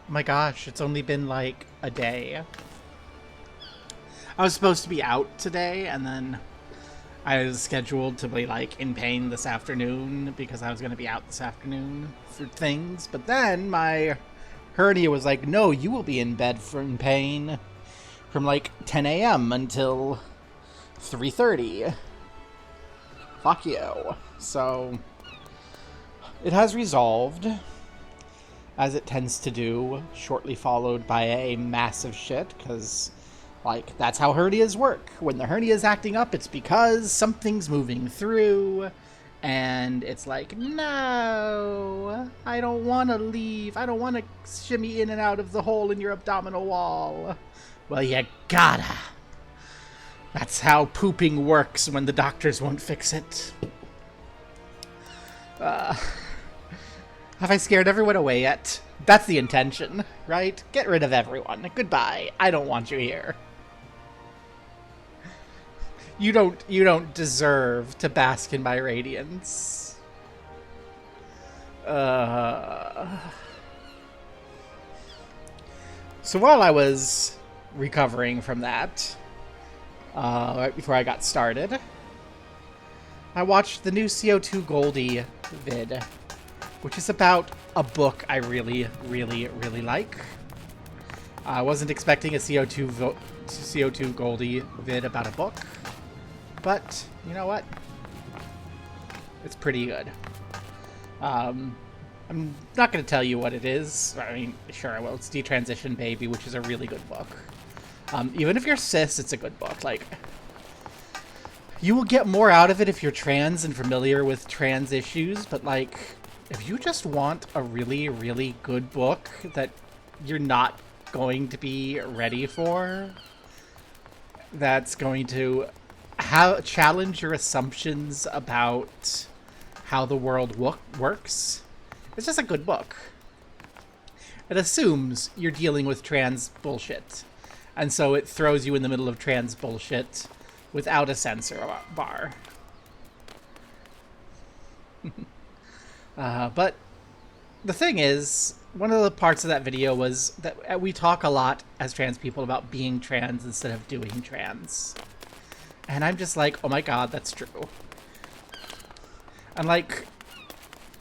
Oh my gosh, it's only been like a day. I was supposed to be out today, and then I was scheduled to be like in pain this afternoon because I was going to be out this afternoon for things. But then my hernia was like, no, you will be in bed in pain from like 10 a.m. until 3:30. Fuck you. So it has resolved, as it tends to do, shortly followed by a massive shit, because, like, that's how hernias work. When the hernia is acting up, it's because something's moving through, and it's like, no, I don't want to leave. I don't want to shimmy in and out of the hole in your abdominal wall. Well, you gotta. That's how pooping works when the doctors won't fix it. Have I scared everyone away yet? That's the intention, right? Get rid of everyone. Goodbye. I don't want you here. You don't deserve to bask in my radiance. So while I was recovering from that, right before I got started, I watched the new CO2 Goldie vid, which is about a book I really, really, really like. I wasn't expecting a CO2 Goldie vid about a book, but you know what? It's pretty good. I'm not going to tell you what it is. I mean, sure I will. It's Detransition Baby, which is a really good book. Even if you're cis, it's a good book. Like, you will get more out of it if you're trans and familiar with trans issues, but like, if you just want a really, really good book that you're not going to be ready for, that's going to challenge your assumptions about how the world works, it's just a good book. It assumes you're dealing with trans bullshit, and so it throws you in the middle of trans bullshit without a censor bar. But the thing is, one of the parts of that video was that we talk a lot as trans people about being trans instead of doing trans. And I'm just like, oh my god, that's true. And like,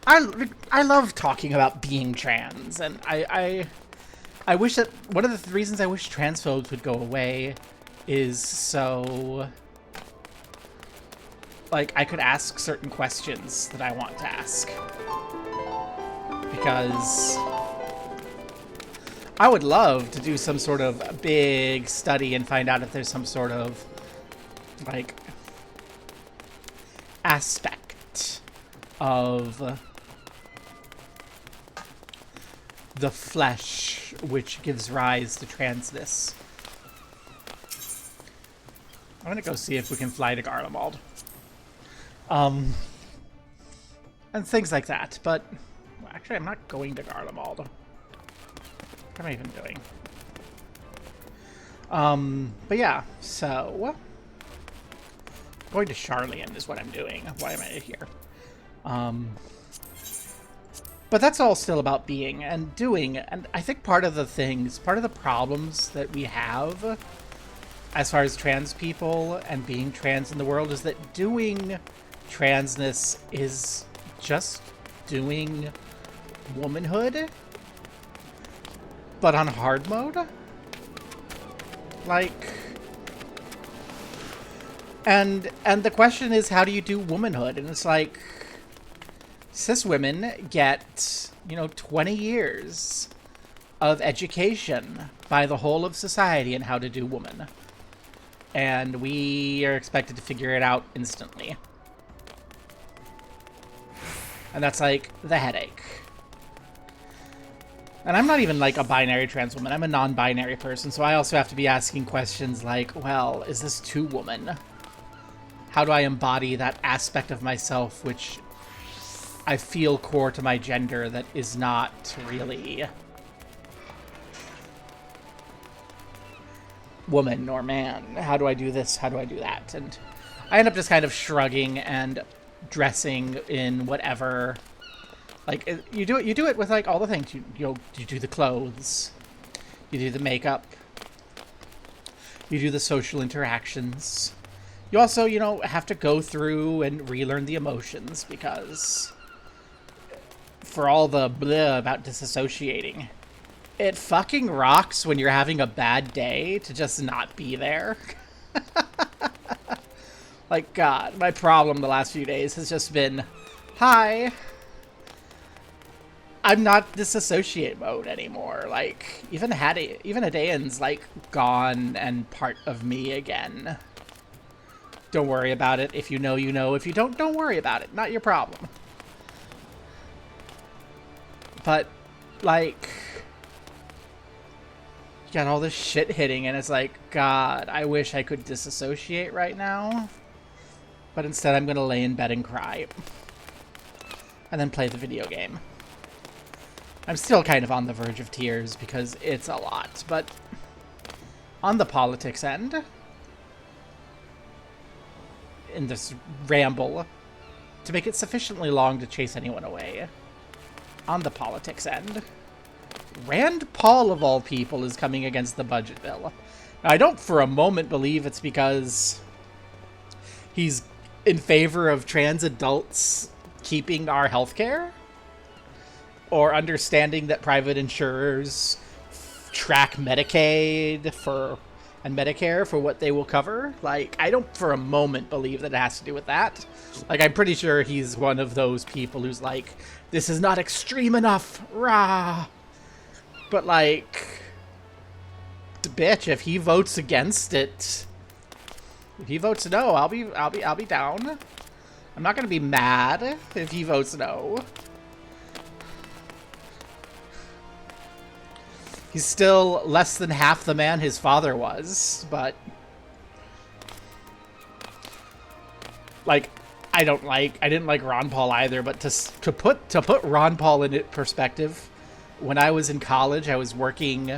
I love talking about being trans, and I wish that one of the reasons I wish transphobes would go away is so, like, I could ask certain questions that I want to ask. Because I would love to do some sort of big study and find out if there's some sort of, like, aspect of the flesh which gives rise to transness. I'm gonna go see if we can fly to Garlemald. And things like that, but well, actually I'm not going to Garlemald. What am I even doing? But yeah, so going to Charlian is what I'm doing. Why am I here? But that's all still about being and doing, and I think part of the problems that we have as far as trans people and being trans in the world is that doing transness is just doing womanhood, but on hard mode. Like, and the question is, how do you do womanhood? And it's like, cis women get, 20 years of education by the whole of society in how to do woman. And we are expected to figure it out instantly. And that's like the headache. And I'm not even like a binary trans woman. I'm a non-binary person, so I also have to be asking questions like, well, is this too woman? How do I embody that aspect of myself which I feel core to my gender that is not really woman or man? How do I do this? How do I do that? And I end up just kind of shrugging and dressing in whatever Like, you do it with, like, all the things. You do the clothes. You do the makeup. You do the social interactions. You also, have to go through and relearn the emotions, because for all the blah about disassociating, it fucking rocks when you're having a bad day to just not be there. Like, God, my problem the last few days has just been, hi, I'm not disassociate mode anymore. Like, even Adaean's, like, gone and part of me again. Don't worry about it. If you know, you know. If you don't worry about it. Not your problem. But, like, you got all this shit hitting, and it's like, God, I wish I could disassociate right now. But instead, I'm gonna lay in bed and cry. And then play the video game. I'm still kind of on the verge of tears because it's a lot, but on the politics end, in this ramble, to make it sufficiently long to chase anyone away, on the politics end, Rand Paul, of all people, is coming against the budget bill. Now, I don't for a moment believe it's because he's in favor of trans adults keeping our healthcare, or understanding that private insurers track Medicaid and Medicare for what they will cover. Like, I don't for a moment believe that it has to do with that. Like, I'm pretty sure he's one of those people who's like, this is not extreme enough, rah. But, like, bitch, if he votes against it, if he votes no, I'll be down. I'm not gonna be mad if he votes no. He's still less than half the man his father was, but like, I didn't like Ron Paul either, but to put Ron Paul in perspective, when I was in college, I was working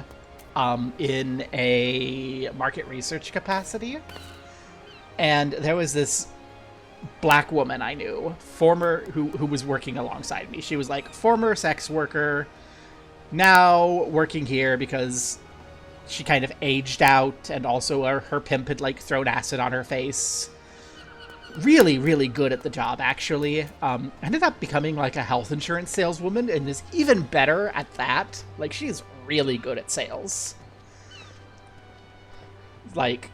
in a market research capacity, and there was this black woman I knew, who was working alongside me. She was like former sex worker, now working here because she kind of aged out, and also her pimp had like thrown acid on her face. Really, really good at the job, actually. Ended up becoming like a health insurance saleswoman, and is even better at that. Like, she's really good at sales. Like,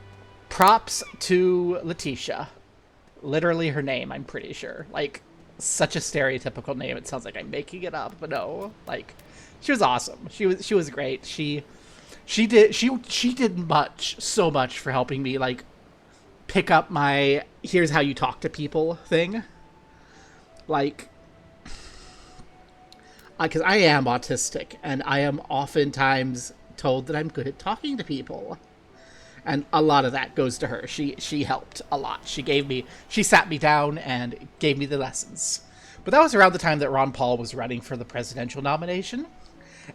props to Letitia. Literally her name, I'm pretty sure. Like, such a stereotypical name. It sounds like I'm making it up, but no. Like, she was awesome. She was great. She did so much for helping me, like, pick up my here's how you talk to people thing. Like, because I am autistic, and I am oftentimes told that I'm good at talking to people. And a lot of that goes to her. She helped a lot. She sat me down and gave me the lessons. But that was around the time that Ron Paul was running for the presidential nomination.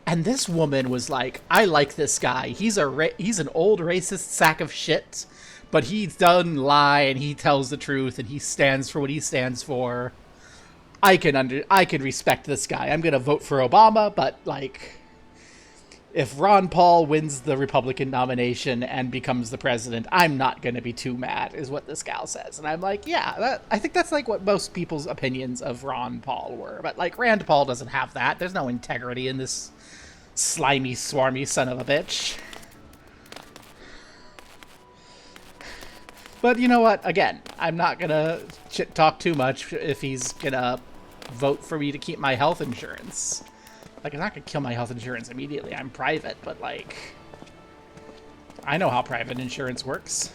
And this woman was like, I like this guy. He's an old racist sack of shit, but he doesn't lie, and he tells the truth, and he stands for what he stands for. I can respect this guy. I'm gonna vote for Obama, but like, if Ron Paul wins the Republican nomination and becomes the president, I'm not gonna be too mad, is what this gal says. And I'm like, yeah, I think that's like what most people's opinions of Ron Paul were. But like, Rand Paul doesn't have that. There's no integrity in this slimy, swarmy son of a bitch. But you know what? Again, I'm not gonna shit talk too much if he's gonna vote for me to keep my health insurance. Like, I'm not gonna kill my health insurance immediately. I'm private, but like, I know how private insurance works.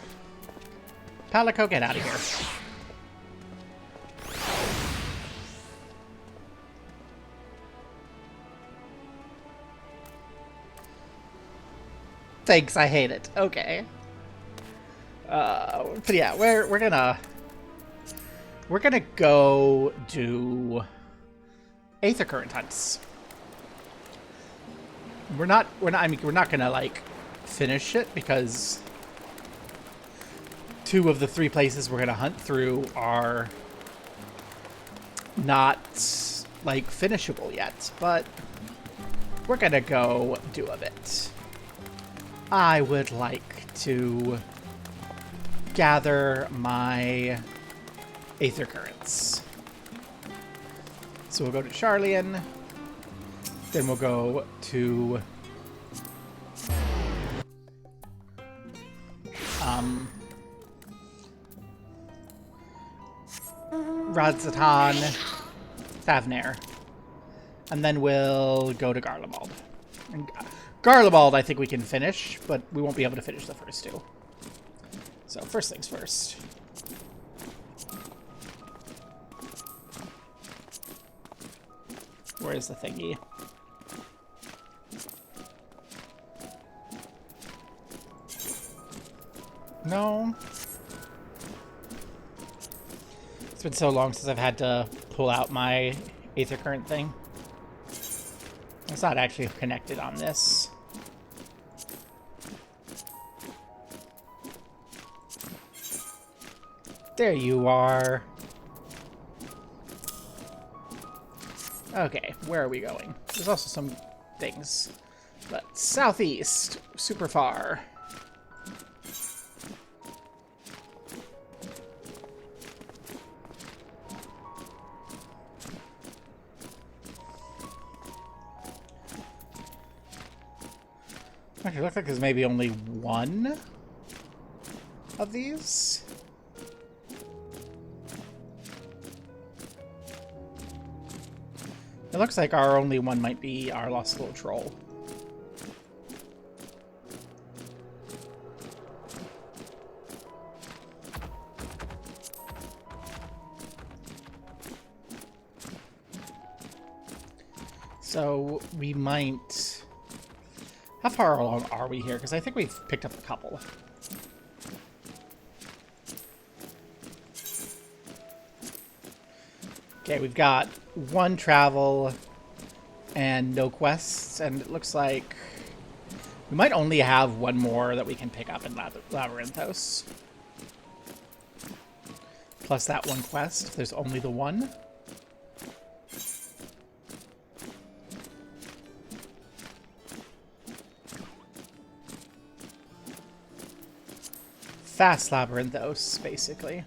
Palico, get out of here. Thanks, I hate it. Okay. But yeah, we're gonna go do Aether current hunts. We're not gonna like finish it, because 2 of the 3 places we're gonna hunt through are not like, finishable yet, but we're gonna go do a bit. I would like to gather my Aether currents. So we'll go to Charlian, then we'll go to Radzatan, Thavnair, and then we'll go to Garlemald. And Garlemald I think we can finish, but we won't be able to finish the first two. So first things first. Where is the thingy? No. It's been so long since I've had to pull out my Aether current thing. It's not actually connected on this. There you are. Okay, where are we going? There's also some things. But southeast, super far. Actually, it looks like there's maybe only one of these. It looks like our only one might be our lost little troll. So we might... How far along are we here? Because I think we've picked up a couple. Okay, we've got one travel and no quests, and it looks like we might only have one more that we can pick up in Labyrinthos. Plus that one quest, if there's only the one. Fast Labyrinthos, basically.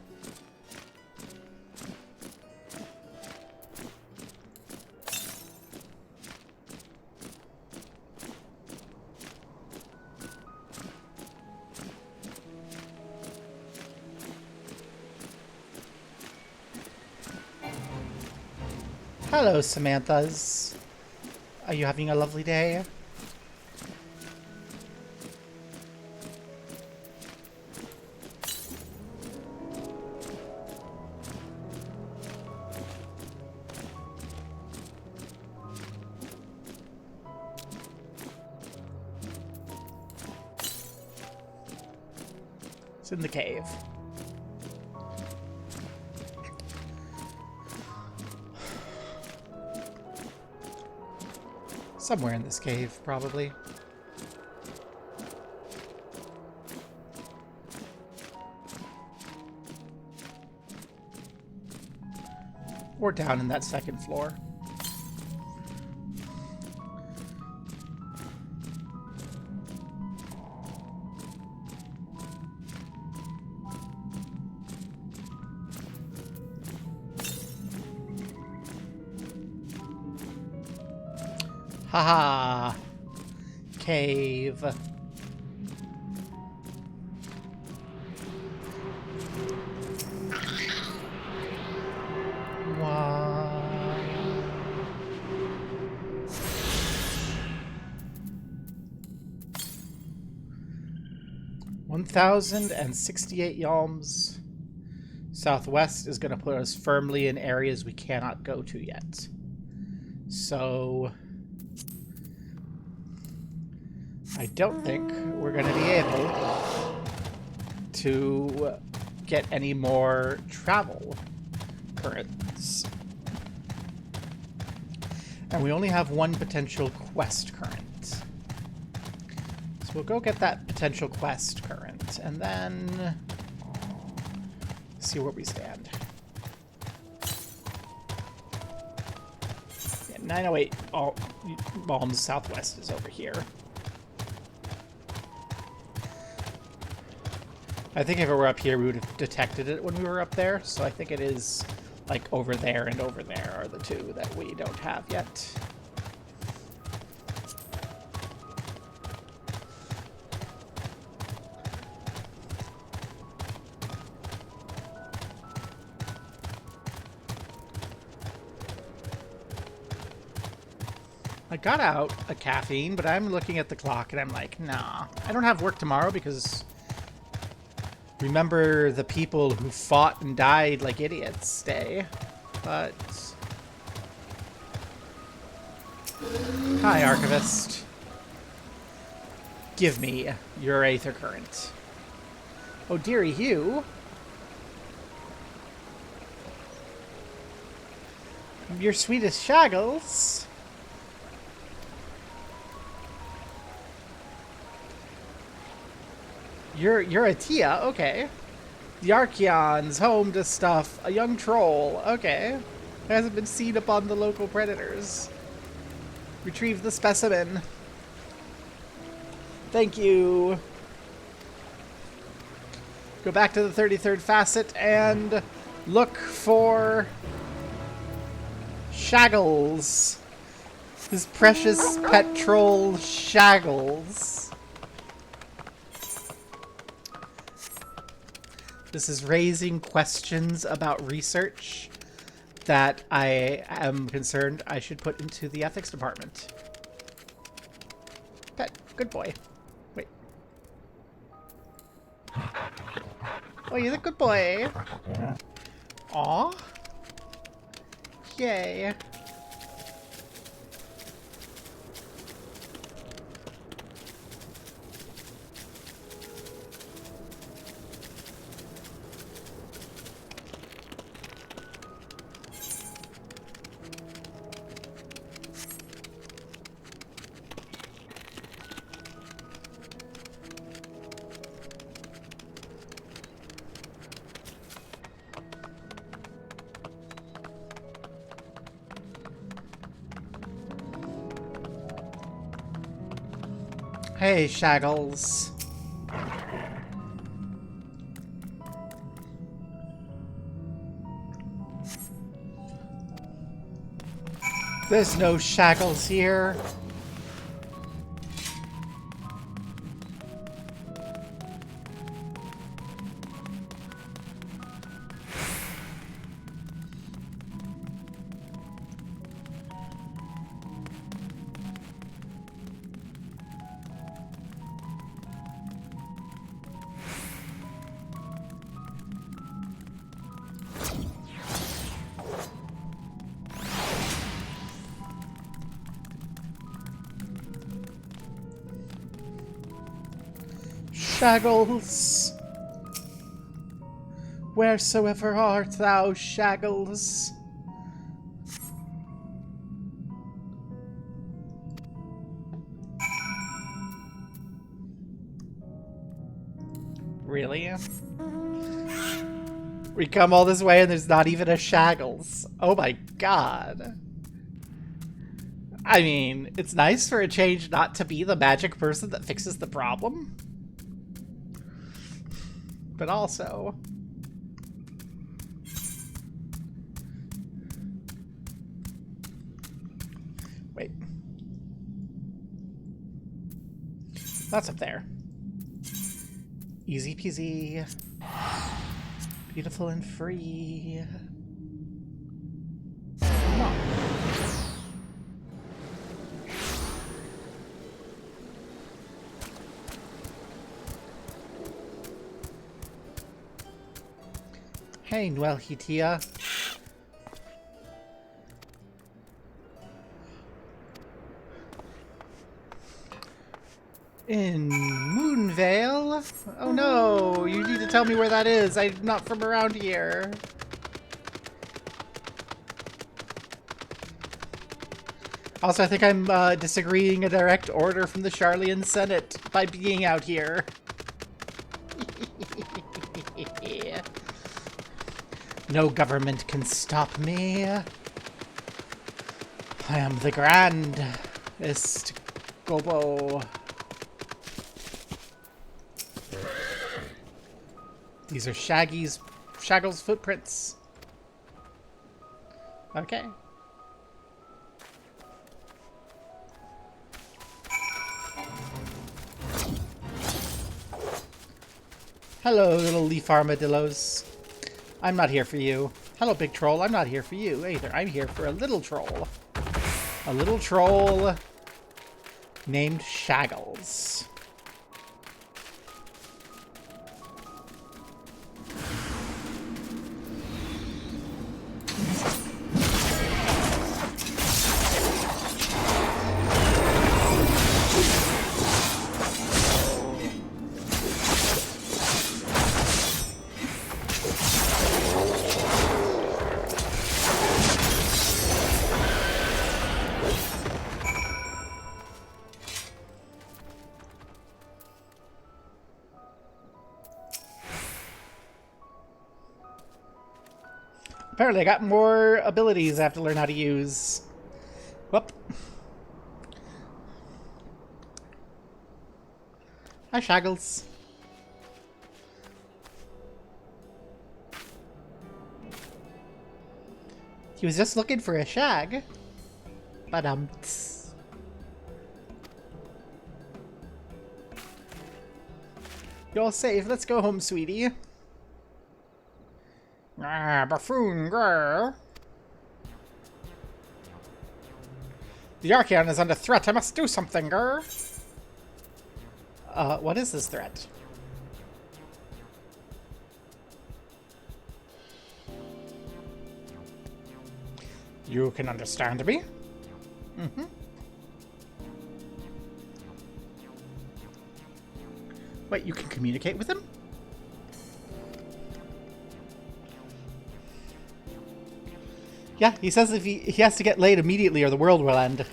Hello, Samanthas. Are you having a lovely day? It's in the cave. Somewhere in this cave, probably. Or down in that second floor. Haha! Cave. Wow. 1,068 yalms. Southwest is going to put us firmly in areas we cannot go to yet. So... I don't think we're going to be able to get any more travel currents. And we only have one potential quest current. So we'll go get that potential quest current and then see where we stand. 908 Balms Southwest is over here. I think if it were up here, we would have detected it when we were up there. So I think it is, like, over there and over there are the two that we don't have yet. I got out a caffeine, but I'm looking at the clock and I'm like, nah. I don't have work tomorrow because... remember the people who fought and died like idiots day. But... hi, Archivist. Give me your Aether current. Oh, dearie Hugh. Your sweetest shaggles. You're a Tia, okay. The Archeon's home to stuff. A young troll, okay. Hasn't been seen upon the local predators. Retrieve the specimen. Thank you. Go back to the 33rd facet and look for Shaggles. His precious pet troll Shaggles. This is raising questions about research that I am concerned I should put into the ethics department. Pet, good boy. Wait. Oh, he's a good boy. Aw. Yay. Hey, Shaggles. There's no Shaggles here. Shaggles, wheresoever art thou, Shaggles? Really? We come all this way and there's not even a Shaggles. Oh my god. I mean, it's nice for a change not to be the magic person that fixes the problem. But also... wait. That's up there. Easy peasy. Beautiful and free. Come on. Hey, Noel Hitia. In Moonvale? Oh no, you need to tell me where that is. I'm not from around here. Also, I think I'm disagreeing a direct order from the Charlian Senate by being out here. No government can stop me. I am the grandest Gobo. These are Shaggle's footprints. Okay. Hello, little leaf armadillos. I'm not here for you. Hello, big troll. I'm not here for you either. I'm here for a little troll. A little troll named Shaggles. Apparently I got more abilities I have to learn how to use. Whoop. Hi, Shaggles. He was just looking for a shag. Ba-dum-ts. You're all safe. Let's go home, sweetie. Ah, buffoon girl. The Archeon is under threat. I must do something, girl. What is this threat? You can understand me? Mm-hmm. Wait, you can communicate with him? Yeah, he says if he has to get laid immediately or the world will end.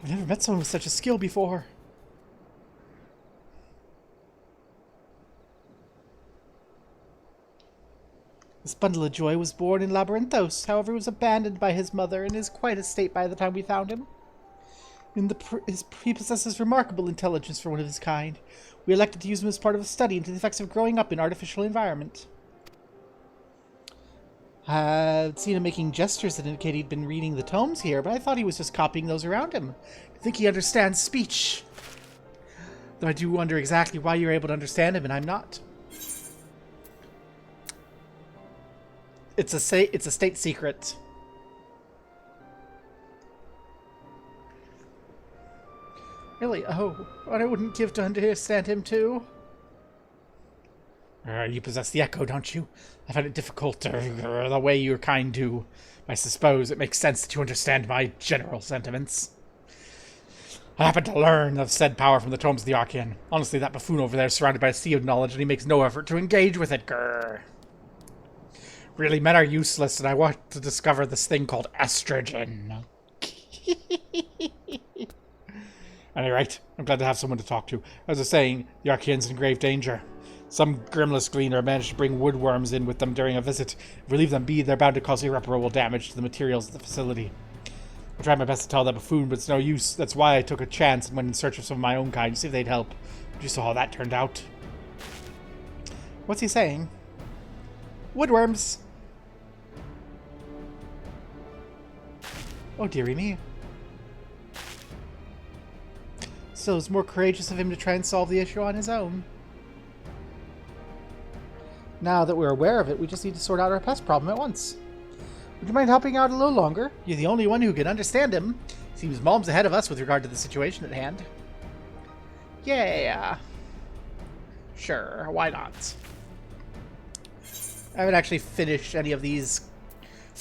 I've never met someone with such a skill before. This bundle of joy was born in Labyrinthos. However, he was abandoned by his mother and is quite a state by the time we found him. He possesses remarkable intelligence for one of his kind. We elected to use him as part of a study into the effects of growing up in artificial environment. I'd seen him making gestures that indicate he'd been reading the tomes here, but I thought he was just copying those around him. I think he understands speech. Though I do wonder exactly why you're able to understand him and I'm not. It's a state secret. Really? Oh, what I wouldn't give to understand him too. You possess the echo, don't you? I find it difficult, the way your kind do. I suppose it makes sense that you understand my general sentiments. I happen to learn of said power from the tomes of the Archeon. Honestly, that buffoon over there is surrounded by a sea of knowledge, and he makes no effort to engage with it, grr. Really, men are useless, and I want to discover this thing called estrogen. Anyway, I'm glad to have someone to talk to. As I was saying, the Archeon's in grave danger. Some grimless gleaner managed to bring woodworms in with them during a visit. If we leave them be, they're bound to cause irreparable damage to the materials of the facility. I tried my best to tell that buffoon, but it's no use. That's why I took a chance and went in search of some of my own kind to see if they'd help. But you saw how that turned out. What's he saying? Woodworms! Oh, dearie me. So it's more courageous of him to try and solve the issue on his own. Now that we're aware of it, we just need to sort out our pest problem at once. Would you mind helping out a little longer? You're the only one who can understand him. Seems Mom's ahead of us with regard to the situation at hand. Yeah. Sure, why not? I haven't actually finished any of these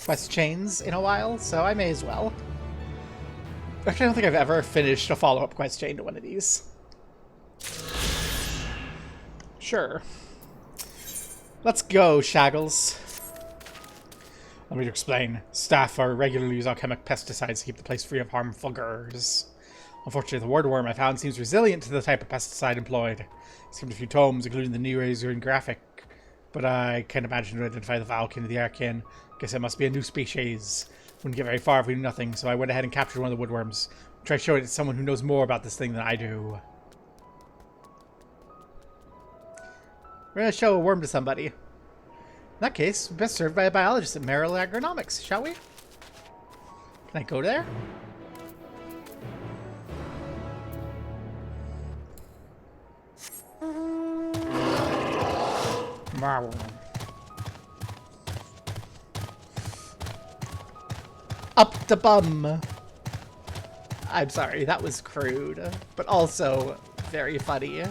quest chains in a while, so I may as well. Actually, I don't think I've ever finished a follow-up quest chain to one of these. Sure. Let's go, Shaggles. Let me explain. Staff are regularly use alchemic pesticides to keep the place free of harmful gurs. Unfortunately, the wardworm I found seems resilient to the type of pesticide employed. Skimmed a few tomes, including the New Azure graphic, but I can't imagine to identify the Valken of the Archeon. Guess it must be a new species. Wouldn't get very far if we knew nothing, so I went ahead and captured one of the woodworms. Try showing it to someone who knows more about this thing than I do. We're going to show a worm to somebody. In that case, we're best served by a biologist at Merrill Agronomics, shall we? Can I go there? Up the bum. I'm sorry, that was crude, but also very funny.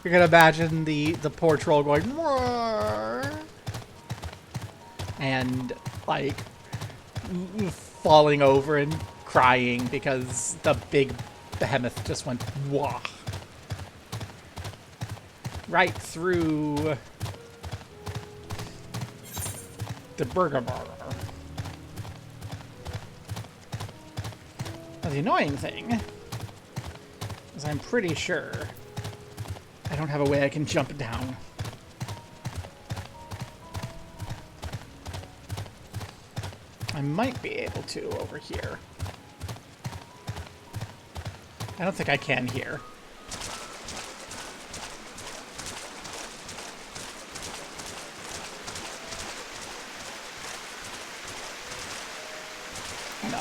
You're gonna imagine the poor troll going roar, and like falling over and crying because the big behemoth just went wah right through the burger bar. Now, the annoying thing is I'm pretty sure I don't have a way I can jump down. I might be able to over here. I don't think I can here. No.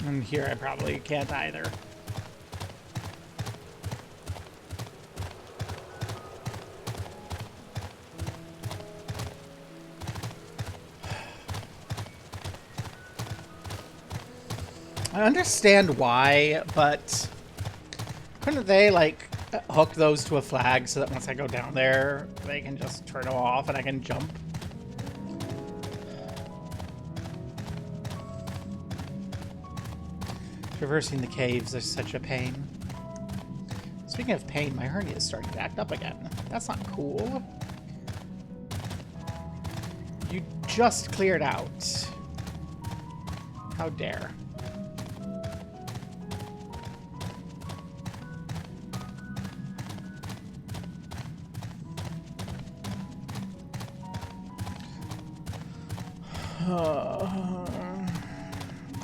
And here I probably can't either. I understand why, but couldn't they, like, hook those to a flag so that once I go down there, they can just turn them off and I can jump? Traversing the caves is such a pain. Speaking of pain, my hernia is starting to act up again. That's not cool. You just cleared out. How dare.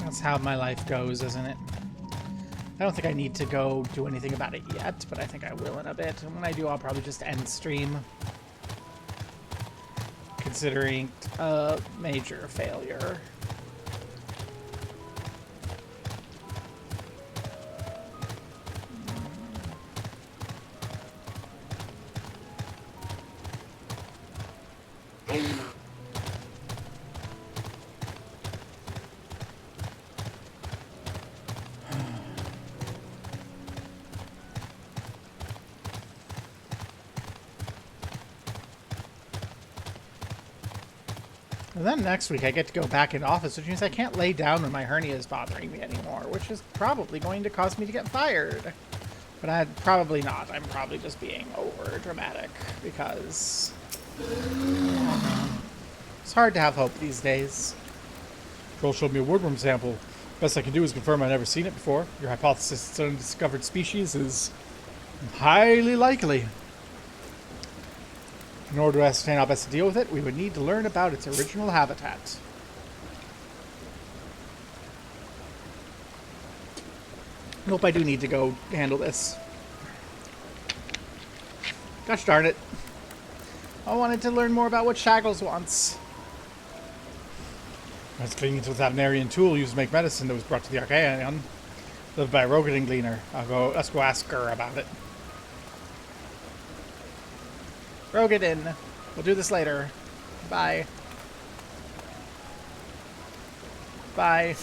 That's how my life goes, isn't it? I don't think I need to go do anything about it yet, but I think I will in a bit. And when I do, I'll probably just end stream. Considering a major failure. And then next week I get to go back in office, which means I can't lay down when my hernia is bothering me anymore, which is probably going to cause me to get fired. But I'd probably not. I'm probably just being over dramatic because it's hard to have hope these days. Joel showed me a woodworm sample. Best I can do is confirm I've never seen it before. Your hypothesis it's an undiscovered species is highly likely. In order to ascertain how best to deal with it, we would need to learn about its original habitat. I hope I do need to go handle this. Gosh darn it. I wanted to learn more about what Shaggles wants. It's cleaning it with that Venarian tool used to make medicine that was brought to the Archaeon. Lived by a Rogadin gleaner. Let's go ask her about it. Rogadin. We'll do this later. Bye. Bye.